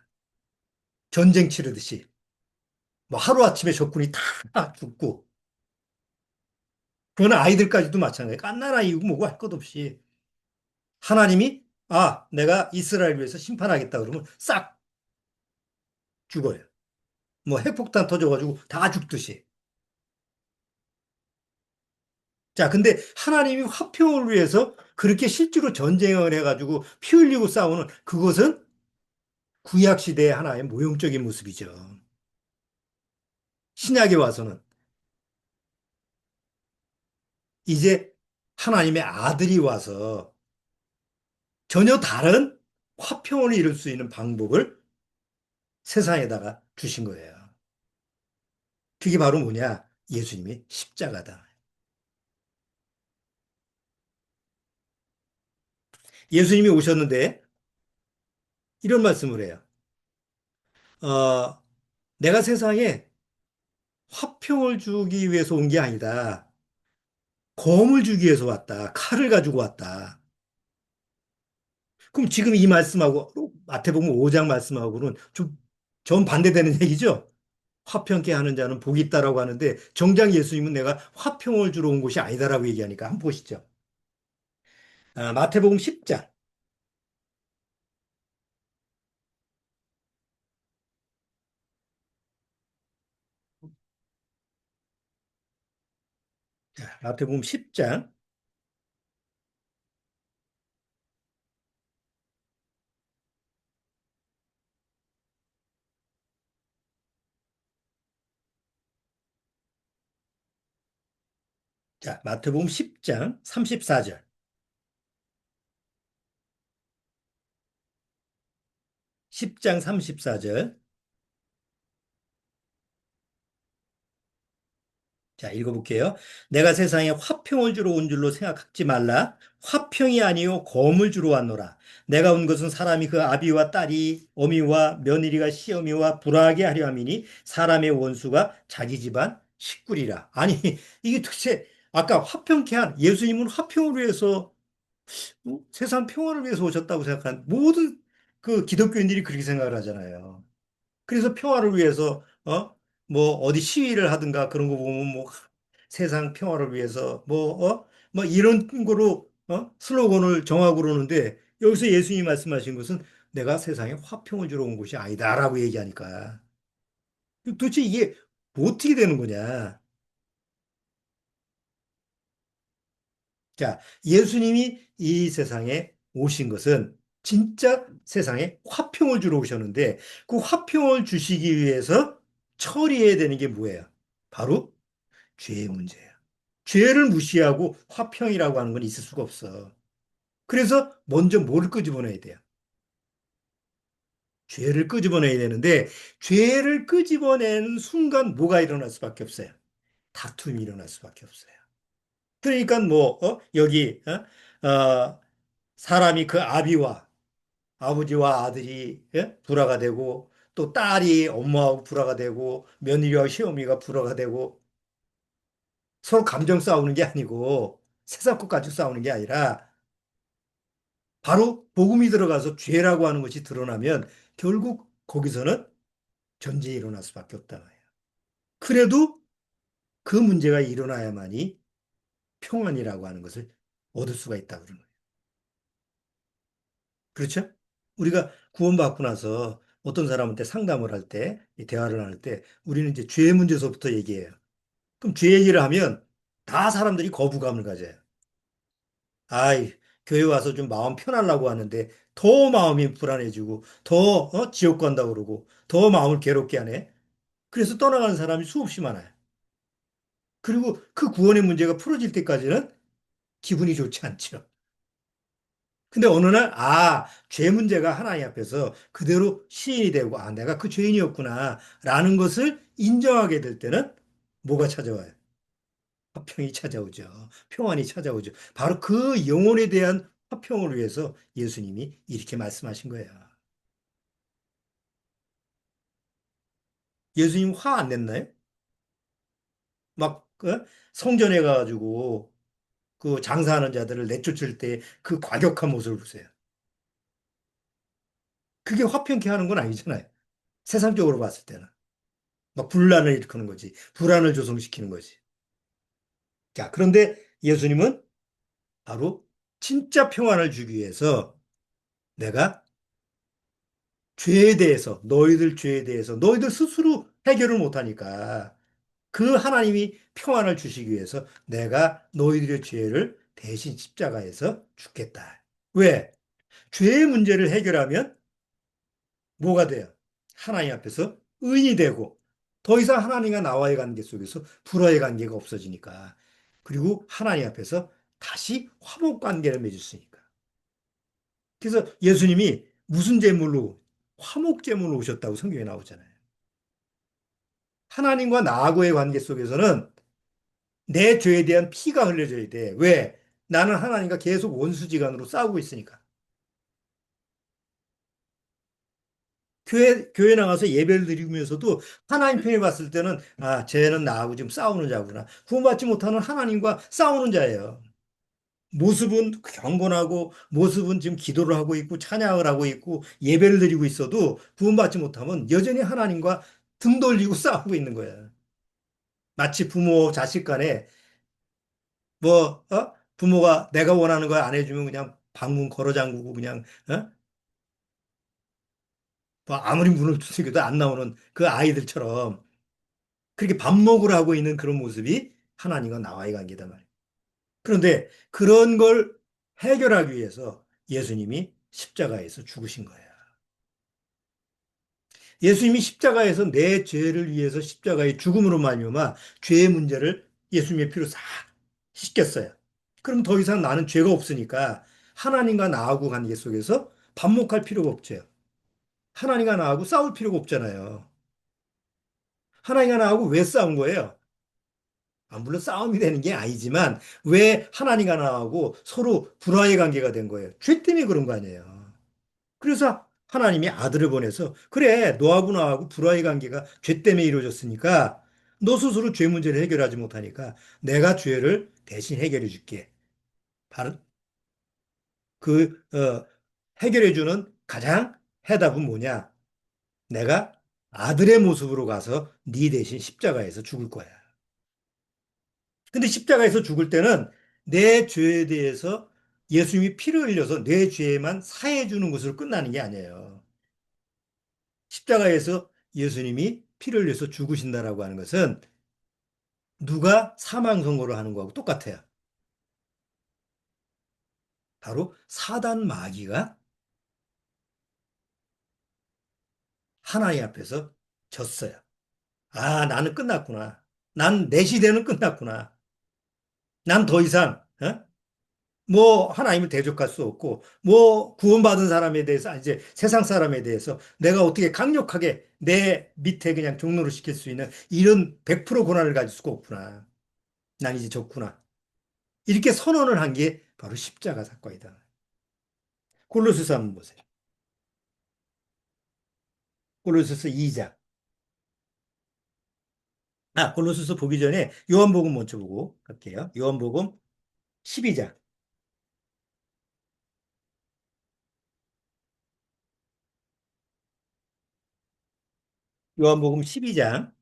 전쟁 치르듯이. 뭐 하루아침에 적군이 다 죽고 그건 아이들까지도 마찬가지예요. 갓난아이고 뭐고 할 것 없이 하나님이 내가 이스라엘 위해서 심판하겠다 그러면 싹 죽어요. 뭐 핵폭탄 터져가지고 다 죽듯이. 자, 근데 하나님이 화평을 위해서 그렇게 실제로 전쟁을 해가지고 피 흘리고 싸우는 그것은 구약 시대의 하나의 모형적인 모습이죠. 신약에 와서는 이제 하나님의 아들이 와서 전혀 다른 화평을 이룰 수 있는 방법을 세상에다가 주신 거예요. 그게 바로 뭐냐? 예수님의 십자가다. 예수님이 오셨는데 이런 말씀을 해요. 어, 내가 세상에 화평을 주기 위해서 온 게 아니다. 검을 주기 위해서 왔다. 칼을 가지고 왔다. 그럼 지금 이 말씀하고 마태복음 5장 말씀하고는 좀 정반대되는 얘기죠? 화평케 하는 자는 복이 있다라고 하는데 정작 예수님은 내가 화평을 주러 온 것이 아니다라고 얘기하니까 한번 보시죠. 마태복음 10장. 자, 마태복음 10장. 자, 마태복음 10장 34절. 10장 34절. 자, 읽어볼게요. 내가 세상에 화평을 주러 온 줄로 생각하지 말라. 화평이 아니요 검을 주러 왔노라. 내가 온 것은 사람이 그 아비와 딸이 어미와 며느리가 시어미와 불화하게 하려 함이니 사람의 원수가 자기 집안 식구리라. 아니 이게 도대체 아까 화평케 한 예수님은 화평을 위해서 세상 평화를 위해서 오셨다고 생각한 모든 그 기독교인들이 그렇게 생각을 하잖아요. 그래서 평화를 위해서 뭐 어디 시위를 하든가 그런 거 보면 뭐 세상 평화를 위해서 뭐 이런 거로 슬로건을 정하고 그러는데 여기서 예수님이 말씀하신 것은 내가 세상에 화평을 주러 온 것이 아니다라고 얘기하니까 도대체 이게 어떻게 되는 거냐? 자, 예수님이 이 세상에 오신 것은 진짜 세상에 화평을 주러 오셨는데 그 화평을 주시기 위해서 처리해야 되는 게 뭐예요? 바로 죄의 문제예요. 죄를 무시하고 화평이라고 하는 건 있을 수가 없어. 그래서 먼저 뭘 끄집어내야 돼요? 죄를 끄집어내야 되는데 죄를 끄집어내는 순간 뭐가 일어날 수밖에 없어요? 다툼이 일어날 수밖에 없어요. 그러니까 뭐 여기 사람이 그 아버지와 아들이 불화가 되고 또 딸이 엄마하고 불화가 되고 며느리와 시어미가 불화가 되고 서로 감정 싸우는 게 아니고 세상 것 가지고 싸우는 게 아니라 바로 복음이 들어가서 죄라고 하는 것이 드러나면 결국 거기서는 전쟁이 일어날 수밖에 없다 말이에요. 그래도 그 문제가 일어나야만이 평안이라고 하는 것을 얻을 수가 있다 그러는 거예요. 그렇죠? 우리가 구원받고 나서 어떤 사람한테 상담을 할 때, 이 대화를 나눌 때, 우리는 이제 죄 문제서부터 얘기해요. 그럼 죄 얘기를 하면 다 사람들이 거부감을 가져요. 아이, 교회 와서 좀 마음 편하려고 하는데 더 마음이 불안해지고 더 지옥 간다고 그러고 더 마음을 괴롭게 하네. 그래서 떠나가는 사람이 수없이 많아요. 그리고 그 구원의 문제가 풀어질 때까지는 기분이 좋지 않죠. 근데 어느 날, 죄 문제가 하나님 앞에서 그대로 시인이 되고, 내가 그 죄인이었구나, 라는 것을 인정하게 될 때는 뭐가 찾아와요? 화평이 찾아오죠. 평안이 찾아오죠. 바로 그 영혼에 대한 화평을 위해서 예수님이 이렇게 말씀하신 거예요. 예수님 화 안 냈나요? 막, 성전에 가가지고 그 장사하는 자들을 내쫓을 때 그 과격한 모습을 보세요. 그게 화평케 하는 건 아니잖아요. 세상적으로 봤을 때는. 막 분란을 일으키는 거지. 불안을 조성시키는 거지. 자, 그런데 예수님은 바로 진짜 평안을 주기 위해서 내가 죄에 대해서, 너희들 죄에 대해서, 너희들 스스로 해결을 못하니까 그 하나님이 평안을 주시기 위해서 내가 너희들의 죄를 대신 십자가에서 죽겠다. 왜? 죄의 문제를 해결하면 뭐가 돼요? 하나님 앞에서 의인이 되고 더 이상 하나님과 나와의 관계 속에서 불화의 관계가 없어지니까. 그리고 하나님 앞에서 다시 화목 관계를 맺을 수 있으니까. 그래서 예수님이 무슨 제물로 화목 제물로 오셨다고 성경에 나오잖아요. 하나님과 나하고의 관계 속에서는 내 죄에 대한 피가 흘려져야 돼. 왜? 나는 하나님과 계속 원수지간으로 싸우고 있으니까. 교회 나가서 예배를 드리면서도 하나님 편에 봤을 때는, 쟤는 나하고 지금 싸우는 자구나. 구원받지 못하는 하나님과 싸우는 자예요. 모습은 경건하고, 모습은 지금 기도를 하고 있고, 찬양을 하고 있고, 예배를 드리고 있어도 구원받지 못하면 여전히 하나님과 등 돌리고 싸우고 있는 거예요. 마치 부모, 자식 간에, 부모가 내가 원하는 거 안 해주면 그냥 방문 걸어 잠그고 그냥, 뭐 아무리 문을 두들겨도 안 나오는 그 아이들처럼 그렇게 밥 먹으러 하고 있는 그런 모습이 하나님과 나와의 관계단 말이에요. 그런데 그런 걸 해결하기 위해서 예수님이 십자가에서 죽으신 거예요. 예수님이 십자가에서 내 죄를 위해서 십자가의 죽음으로 말미암아 죄의 문제를 예수님의 피로 싹 씻겼어요. 그럼 더 이상 나는 죄가 없으니까 하나님과 나하고 관계 속에서 반목할 필요가 없죠. 하나님과 나하고 싸울 필요가 없잖아요. 하나님과 나하고 왜 싸운 거예요? 물론 싸움이 되는 게 아니지만 왜 하나님과 나하고 서로 불화의 관계가 된 거예요? 죄 때문에 그런 거 아니에요. 그래서 하나님이 아들을 보내서 그래 너하고 나하고 불화의 관계가 죄 때문에 이루어졌으니까 너 스스로 죄 문제를 해결하지 못하니까 내가 죄를 대신 해결해 줄게. 바로 그 해결해 주는 가장 해답은 뭐냐? 내가 아들의 모습으로 가서 네 대신 십자가에서 죽을 거야. 근데 십자가에서 죽을 때는 내 죄에 대해서 예수님이 피를 흘려서 내 죄에만 사해 주는 것으로 끝나는 게 아니에요. 십자가에서 예수님이 피를 흘려서 죽으신다라고 하는 것은 누가 사망 선고를 하는 거하고 똑같아요. 바로 사단 마귀가 하나님 앞에서 졌어요. 나는 끝났구나. 난 내 시대는 끝났구나. 난 더 이상 뭐 하나님을 대적할 수 없고 뭐 구원받은 사람에 대해서 이제 세상 사람에 대해서 내가 어떻게 강력하게 내 밑에 그냥 종로를 시킬 수 있는 이런 100% 권한을 가질 수가 없구나. 난 이제 졌구나. 이렇게 선언을 한 게 바로 십자가 사건이다. 골로새서 한번 보세요. 골로새서 2장. 골로새서 보기 전에 요한복음 먼저 보고 갈게요. 요한복음 12장. 요한복음 12장.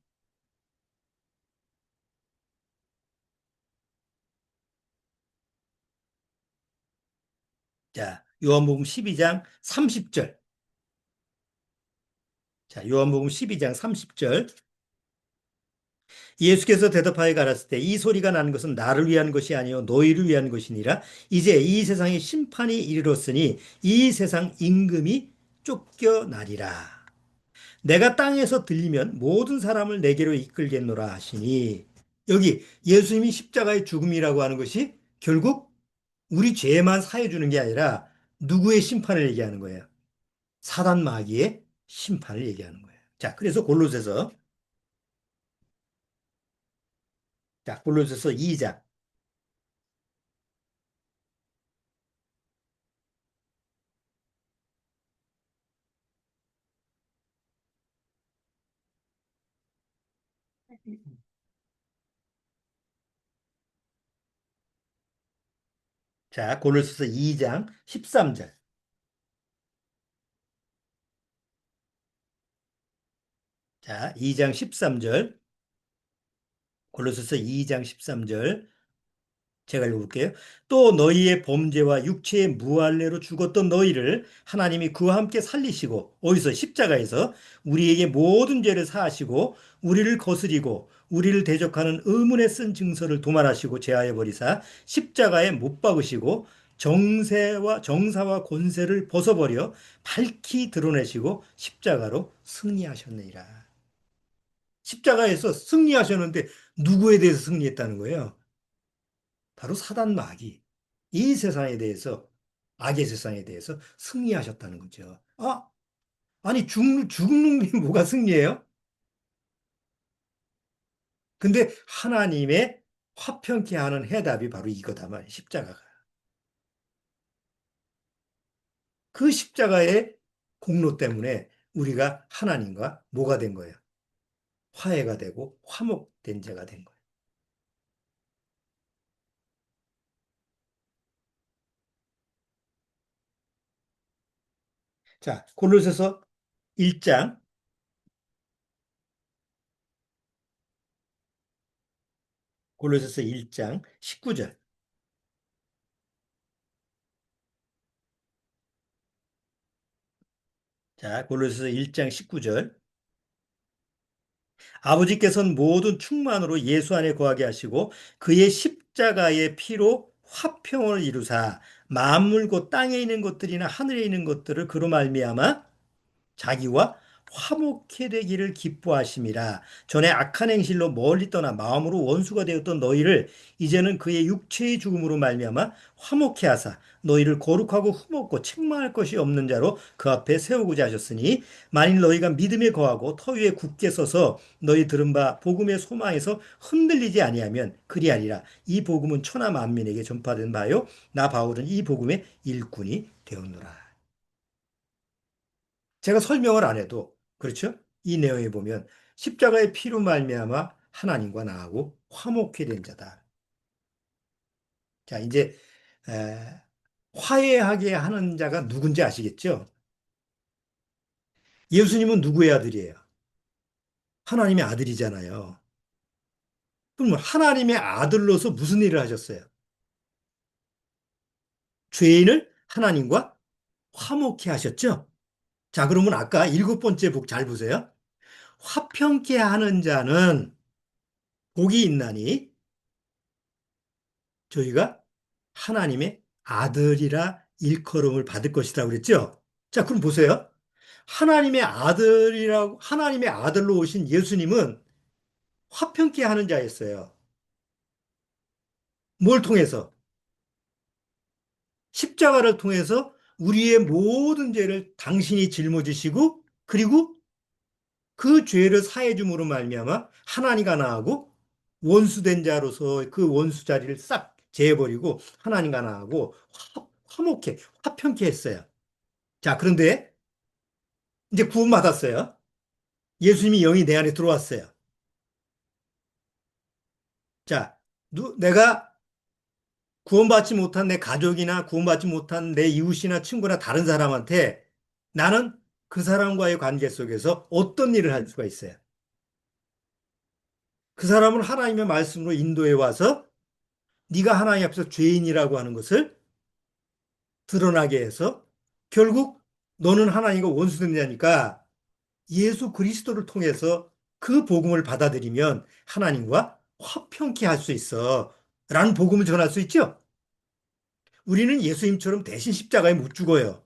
자, 요한복음 12장 30절. 자, 요한복음 12장 30절. 예수께서 대답하여 가라사대 이 소리가 나는 것은 나를 위한 것이 아니요 너희를 위한 것이니라. 이제 이 세상에 심판이 이르렀으니 이 세상 임금이 쫓겨나리라. 내가 땅에서 들리면 모든 사람을 내게로 이끌겠노라 하시니, 여기 예수님이 십자가의 죽음이라고 하는 것이 결국 우리 죄만 사해 주는 게 아니라 누구의 심판을 얘기하는 거예요? 사단 마귀의 심판을 얘기하는 거예요. 자, 그래서 골로새서, 자, 골로새서 2장. 자, 골로새서 2장 13절. 자, 2장 13절. 골로새서 2장 13절. 제가 읽어볼게요. 또 너희의 범죄와 육체의 무할례로 죽었던 너희를 하나님이 그와 함께 살리시고, 어디서? 십자가에서 우리에게 모든 죄를 사하시고 우리를 거스리고 우리를 대적하는 의문에 쓴 증서를 도말하시고 제하여 버리사 십자가에 못 박으시고 정세와 정사와 권세를 벗어버려 밝히 드러내시고 십자가로 승리하셨느니라. 십자가에서 승리하셨는데 누구에 대해서 승리했다는 거예요? 바로 사단 마귀, 이 세상에 대해서, 악의 세상에 대해서 승리하셨다는 거죠. 아니 죽는 게 뭐가 승리예요? 근데 하나님의 화평케 하는 해답이 바로 이거다 말이에요. 십자가가. 그 십자가의 공로 때문에 우리가 하나님과 뭐가 된 거예요? 화해가 되고 화목된 자가 된 거예요. 자, 골로새서 1장, 골로새서 1장 19절. 자, 골로새서 1장 19절. 아버지께서는 모든 충만으로 예수 안에 거하게 하시고 그의 십자가의 피로 화평을 이루사 만물 곧 땅에 있는 것들이나 하늘에 있는 것들을 그로 말미암아 자기와 화목해 되기를 기뻐하심이라. 전에 악한 행실로 멀리 떠나 마음으로 원수가 되었던 너희를 이제는 그의 육체의 죽음으로 말미암아 화목해 하사 너희를 거룩하고 흠없고 책망할 것이 없는 자로 그 앞에 세우고자 하셨으니, 만일 너희가 믿음에 거하고 터 위에 굳게 서서 너희 들은 바 복음의 소망에서 흔들리지 아니하면 그리하리라. 이 복음은 천하 만민에게 전파된 바요 나 바울은 이 복음의 일꾼이 되었노라. 제가 설명을 안 해도 그렇죠? 이 내용에 보면 십자가의 피로 말미암아 하나님과 나하고 화목해 된 자다. 자, 이제 에, 화해하게 하는 자가 누군지 아시겠죠? 예수님은 누구의 아들이에요? 하나님의 아들이잖아요. 그럼 하나님의 아들로서 무슨 일을 하셨어요? 죄인을 하나님과 화목해 하셨죠? 자, 그러면 아까 일곱 번째 복 잘 보세요. 화평케 하는 자는 복이 있나니 저희가 하나님의 아들이라 일컬음을 받을 것이라고 그랬죠? 자, 그럼 보세요. 하나님의 아들로 오신 예수님은 화평케 하는 자였어요. 뭘 통해서? 십자가를 통해서 우리의 모든 죄를 당신이 짊어지시고, 그리고 그 죄를 사해 줌으로 말미암아 하나님과 나하고 원수된 자로서 그 원수 자리를 싹 제해버리고 하나님과 나하고 화목해, 화평케 했어요. 자, 그런데 이제 구원받았어요. 예수님이 영이 내 안에 들어왔어요. 자, 내가 구원받지 못한 내 가족이나 구원받지 못한 내 이웃이나 친구나 다른 사람한테 나는 그 사람과의 관계 속에서 어떤 일을 할 수가 있어요? 그 사람을 하나님의 말씀으로 인도해 와서 네가 하나님 앞에서 죄인이라고 하는 것을 드러나게 해서 결국 너는 하나님과 원수된 자니까 예수 그리스도를 통해서 그 복음을 받아들이면 하나님과 화평케 할 수 있어. 라는 복음을 전할 수 있죠? 우리는 예수님처럼 대신 십자가에 못 죽어요.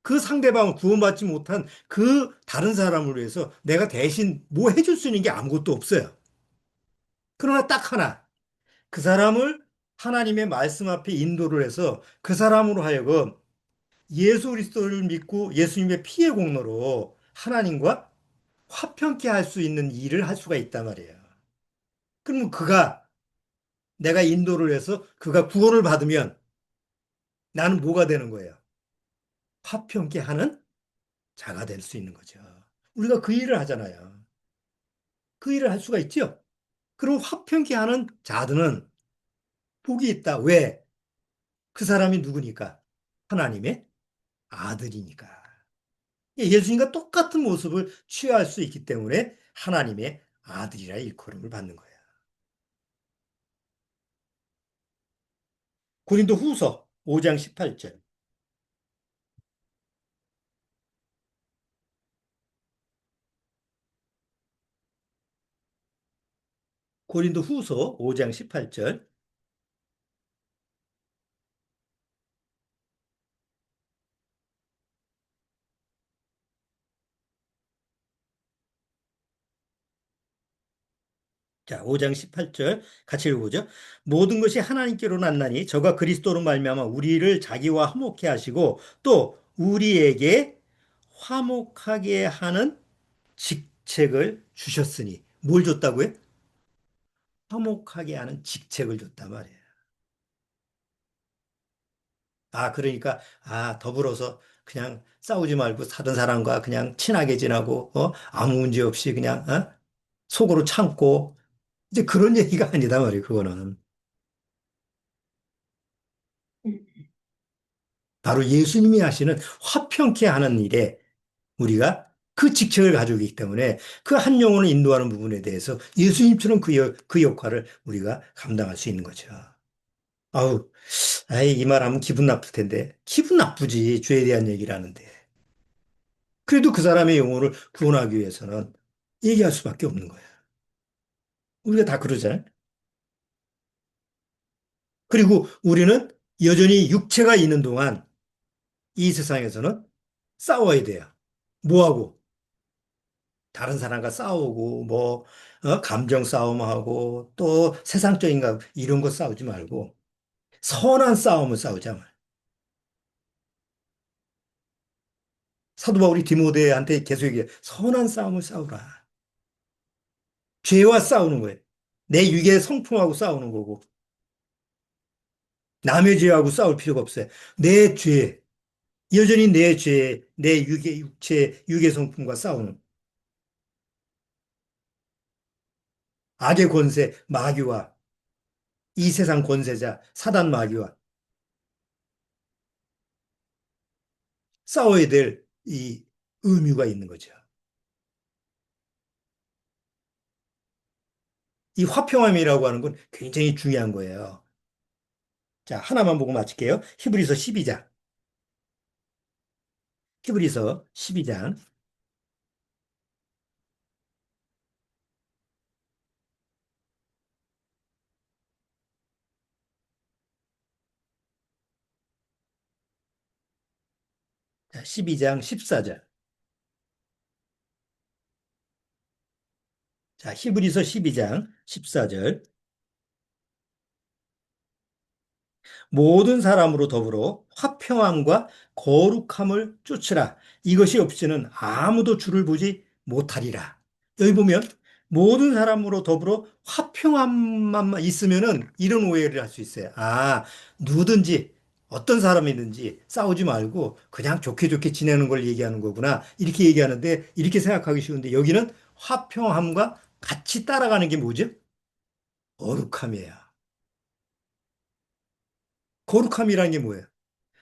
그 상대방을 구원받지 못한 그 다른 사람을 위해서 내가 대신 뭐 해줄 수 있는 게 아무것도 없어요. 그러나 딱 하나. 그 사람을 하나님의 말씀 앞에 인도를 해서 그 사람으로 하여금 예수 그리스도를 믿고 예수님의 피의 공로로 하나님과 화평케 할 수 있는 일을 할 수가 있단 말이에요. 그러면 내가 인도를 해서 그가 구원을 받으면 나는 뭐가 되는 거예요? 화평케 하는 자가 될 수 있는 거죠. 우리가 그 일을 하잖아요. 그 일을 할 수가 있죠. 그럼 화평케 하는 자들은 복이 있다. 왜? 그 사람이 누구니까? 하나님의 아들이니까. 예수님과 똑같은 모습을 취할 수 있기 때문에 하나님의 아들이라 일컬음을 받는 거예요. 고린도 후서 5장 18절. 고린도 후서 5장 18절. 자, 5장 18절 같이 읽어보죠. 모든 것이 하나님께로 났나니 저가 그리스도로 말미암아 우리를 자기와 화목케 하시고 또 우리에게 화목하게 하는 직책을 주셨으니 뭘 줬다고요? 화목하게 하는 직책을 줬단 말이에요. 그러니까 더불어서 그냥 싸우지 말고 사는 사람과 그냥 친하게 지나고 아무 문제 없이 그냥 속으로 참고 이제 그런 얘기가 아니다 말이에요. 그거는 바로 예수님이 하시는 화평케 하는 일에 우리가 그 직책을 가지고 있기 때문에 그 한 영혼을 인도하는 부분에 대해서 예수님처럼 그 역할을 우리가 감당할 수 있는 거죠. 아우, 이 말하면 기분 나쁠 텐데. 기분 나쁘지, 죄에 대한 얘기를 하는데. 그래도 그 사람의 영혼을 구원하기 위해서는 얘기할 수밖에 없는 거야. 우리가 다 그러잖아요. 그리고 우리는 여전히 육체가 있는 동안 이 세상에서는 싸워야 돼요. 뭐하고? 다른 사람과 싸우고, 감정 싸움하고, 또 세상적인 거, 이런 거 싸우지 말고, 선한 싸움을 싸우자 말. 사도 바울이 디모데한테 계속 얘기해. 선한 싸움을 싸우라. 죄와 싸우는 거예요. 내 육의 성품하고 싸우는 거고, 남의 죄하고 싸울 필요가 없어요. 내 죄, 여전히 내 죄, 내 육의 성품과 싸우는 악의 권세, 마귀와 이 세상 권세자, 사단 마귀와 싸워야 될 이 의무가 있는 거죠. 이 화평함이라고 하는 건 굉장히 중요한 거예요. 자, 하나만 보고 마칠게요. 히브리서 12장. 히브리서 12장. 자, 12장 14절. 자, 히브리서 12장 14절. 모든 사람으로 더불어 화평함과 거룩함을 쫓으라. 이것이 없이는 아무도 주를 보지 못하리라. 여기 보면 모든 사람으로 더불어 화평함만 있으면은 이런 오해를 할 수 있어요. 누구든지 어떤 사람이든지 싸우지 말고 그냥 좋게 좋게 지내는 걸 얘기하는 거구나. 이렇게 얘기하는데 이렇게 생각하기 쉬운데 여기는 화평함과 같이 따라가는 게 뭐죠? 거룩함이에요. 거룩함이라는 게 뭐예요?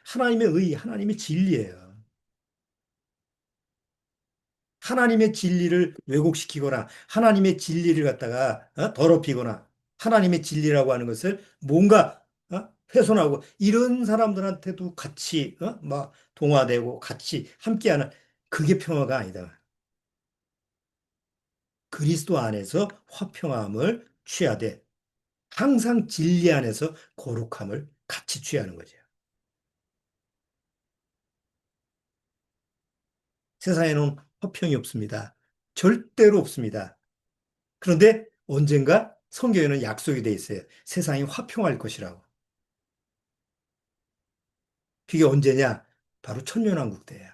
하나님의 의, 하나님의 진리예요. 하나님의 진리를 왜곡시키거나 하나님의 진리를 갖다가 더럽히거나 하나님의 진리라고 하는 것을 뭔가 훼손하고 이런 사람들한테도 같이 막 동화되고 같이 함께하는 그게 평화가 아니다. 그리스도 안에서 화평함을 취하되 항상 진리 안에서 거룩함을 같이 취하는 거죠. 세상에는 화평이 없습니다. 절대로 없습니다. 그런데 언젠가 성경에는 약속이 돼 있어요. 세상이 화평할 것이라고. 그게 언제냐? 바로 천년왕국 때예요.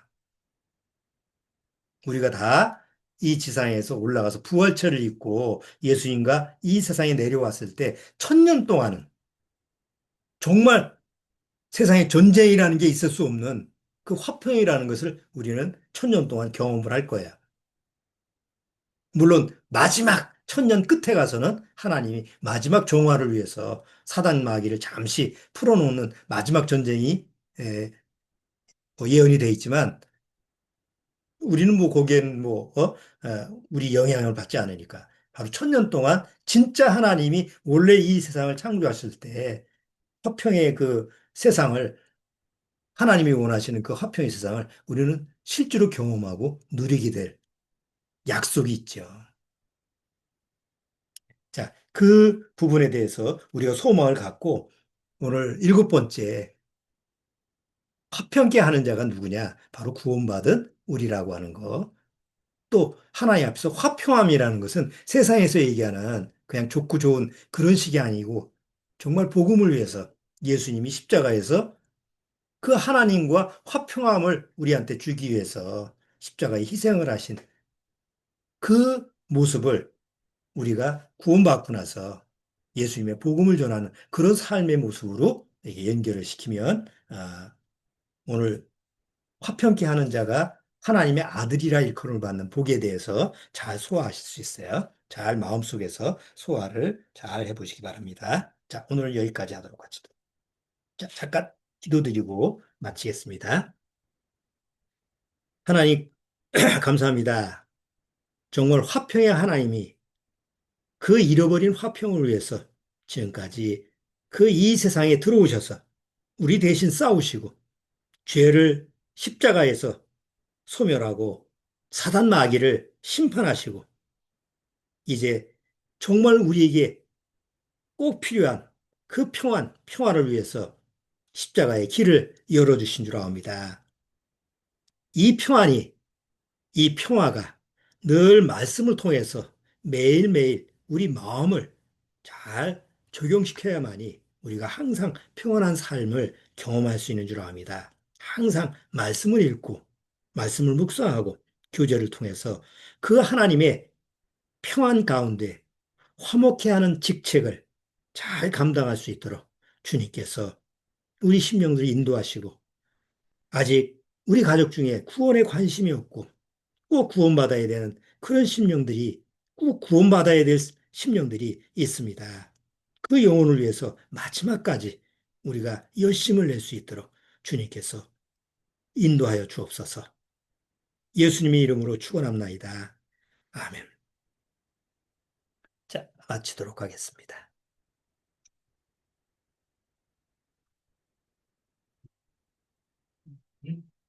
우리가 다 이 지상에서 올라가서 부활체를 입고 예수님과 이 세상에 내려왔을 때 천년 동안은 정말 세상에 전쟁이라는 게 있을 수 없는 그 화평이라는 것을 우리는 천년 동안 경험을 할 거야. 물론 마지막 천년 끝에 가서는 하나님이 마지막 종말을 위해서 사단 마귀를 잠시 풀어놓는 마지막 전쟁이 뭐 예언이 돼 있지만 우리는 뭐 거기엔 우리 영향을 받지 않으니까 바로 천년 동안 진짜 하나님이 원래 이 세상을 창조하실 때 화평의 그 세상을 하나님이 원하시는 그 화평의 세상을 우리는 실제로 경험하고 누리게 될 약속이 있죠. 자, 그 부분에 대해서 우리가 소망을 갖고 오늘 일곱 번째 화평케 하는 자가 누구냐? 바로 구원받은 우리라고 하는 거. 또 하나님 앞에서 화평함이라는 것은 세상에서 얘기하는 그냥 좋고 좋은 그런 식이 아니고 정말 복음을 위해서 예수님이 십자가에서 그 하나님과 화평함을 우리한테 주기 위해서 십자가에 희생을 하신 그 모습을 우리가 구원받고 나서 예수님의 복음을 전하는 그런 삶의 모습으로 이게 연결을 시키면 오늘 화평케 하는 자가 하나님의 아들이라 일컬음을 받는 복에 대해서 잘 소화하실 수 있어요. 잘 마음속에서 소화를 잘 해보시기 바랍니다. 자, 오늘은 여기까지 하도록 하죠. 자, 잠깐 기도드리고 마치겠습니다. 하나님, 감사합니다. 정말 화평의 하나님이 그 잃어버린 화평을 위해서 지금까지 그 이 세상에 들어오셔서 우리 대신 싸우시고 죄를 십자가에서 소멸하고 사단 마귀를 심판하시고 이제 정말 우리에게 꼭 필요한 그 평화를 위해서 십자가의 길을 열어주신 줄 압니다. 이 평안이, 이 평화가 늘 말씀을 통해서 매일매일 우리 마음을 잘 적용시켜야만이 우리가 항상 평안한 삶을 경험할 수 있는 줄 압니다. 항상 말씀을 읽고, 말씀을 묵상하고, 교제를 통해서 그 하나님의 평안 가운데 화목해 하는 직책을 잘 감당할 수 있도록 주님께서 우리 심령들을 인도하시고 아직 우리 가족 중에 구원에 관심이 없고 꼭 구원받아야 되는 그런 심령들이 꼭 구원받아야 될 심령들이 있습니다. 그 영혼을 위해서 마지막까지 우리가 열심을 낼 수 있도록 주님께서 인도하여 주옵소서. 예수님의 이름으로 축원합나이다. 아멘. 자, 마치도록 하겠습니다.